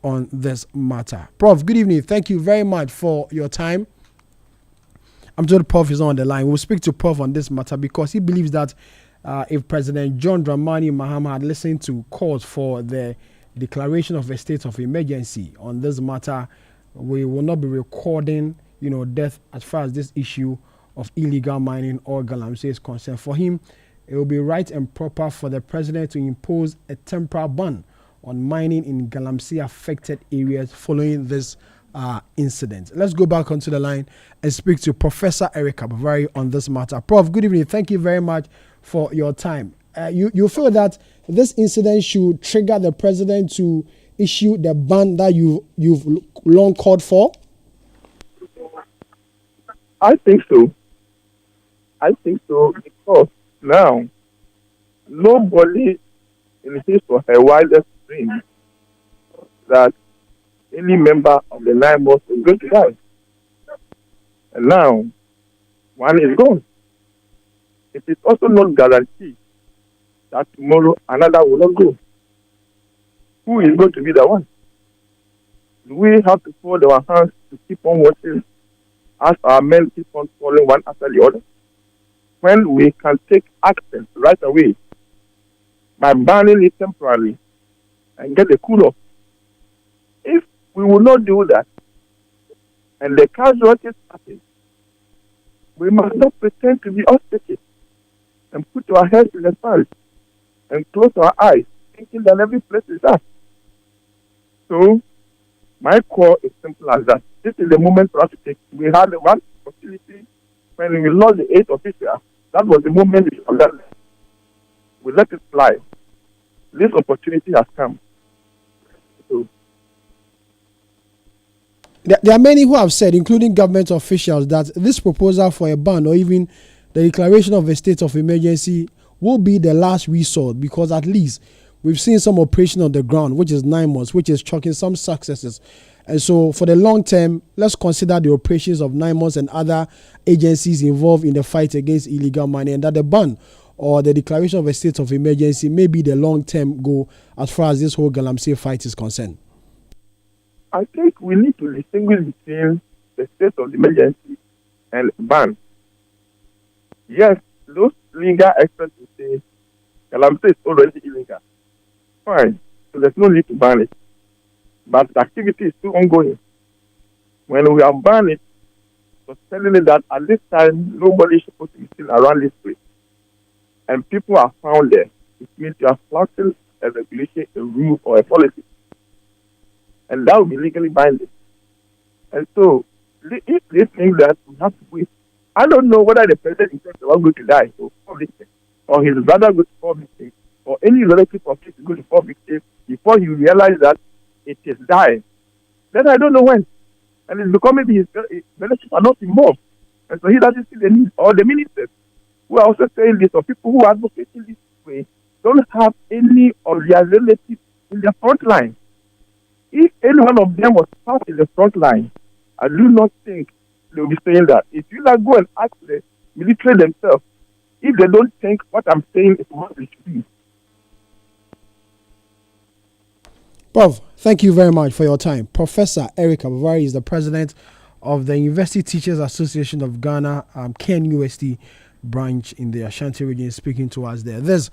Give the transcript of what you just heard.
on this matter. Prof, good evening. Thank you very much for your time. I'm told Prof is on the line. We'll speak to Prof on this matter because he believes that if President John Dramani Mahama had listened to calls for the declaration of a state of emergency on this matter, we will not be recording, death as far as this issue of illegal mining or Galamsey is concerned. For him, it will be right and proper for the president to impose a temporary ban on mining in Galamsey affected areas following this incident. Let's go back onto the line and speak to Professor Eric Abavare on this matter. Prof, good evening. Thank you very much for your time. You feel that this incident should trigger the president to issue the ban that you've long called for? I think so. Because now nobody in his or her wildest dream that any member of the 9 months is going to die. And now one is gone. It is also not guaranteed that tomorrow another will not go. Who is going to be the one? Do we have to fold our hands to keep on watching as our men keep on falling one after the other? When we can take action right away by banning it temporarily and get a cool-off. If we will not do that and the casualties happen, we must not pretend to be hostages and put our heads in the sand and close our eyes, thinking that every place is us. So, my call is simple as that. This is the moment for us to take. We had one opportunity when we lost the 8th official. That was the moment we forgot. We let it fly. This opportunity has come. So, there are many who have said, including government officials, that this proposal for a ban or even the declaration of a state of emergency will be the last resort, because at least we've seen some operation on the ground, which is 9 months, which is chalking some successes. And so for the long term, let's consider the operations of 9 months and other agencies involved in the fight against illegal mining, and that the ban or the declaration of a state of emergency may be the long-term goal as far as this whole Galamsey fight is concerned. I think we need to distinguish between the state of emergency and ban. Yes, those legal experts will say Galamsey is already illegal. Fine, so there's no need to ban it. But the activity is still ongoing. When we have banned it, so telling it that at this time nobody is supposed to be seen around this place, and people are found there, it means you are flouting a regulation, a rule, or a policy. And that will be legally binding. And so, if they think that we have to wait, I don't know whether the president is going to die so victim, or his brother going to fall victim, or any relative of his is going to fall victim before he realizes that it is dying. Then I don't know when. And it's because maybe his relatives are not involved. And so he doesn't see the need. Or the ministers who are also saying this, or people who are advocating this way, don't have any of their relatives in the front line. If any one of them was part in the front line, I do not think they will be saying that. If you like go and ask the military themselves, if they don't think what I'm saying is what it should be. Prof, thank you very much for your time. Professor Eric Abavare is the president of the University Teachers Association of Ghana, KNUST branch in the Ashanti region, speaking to us there. This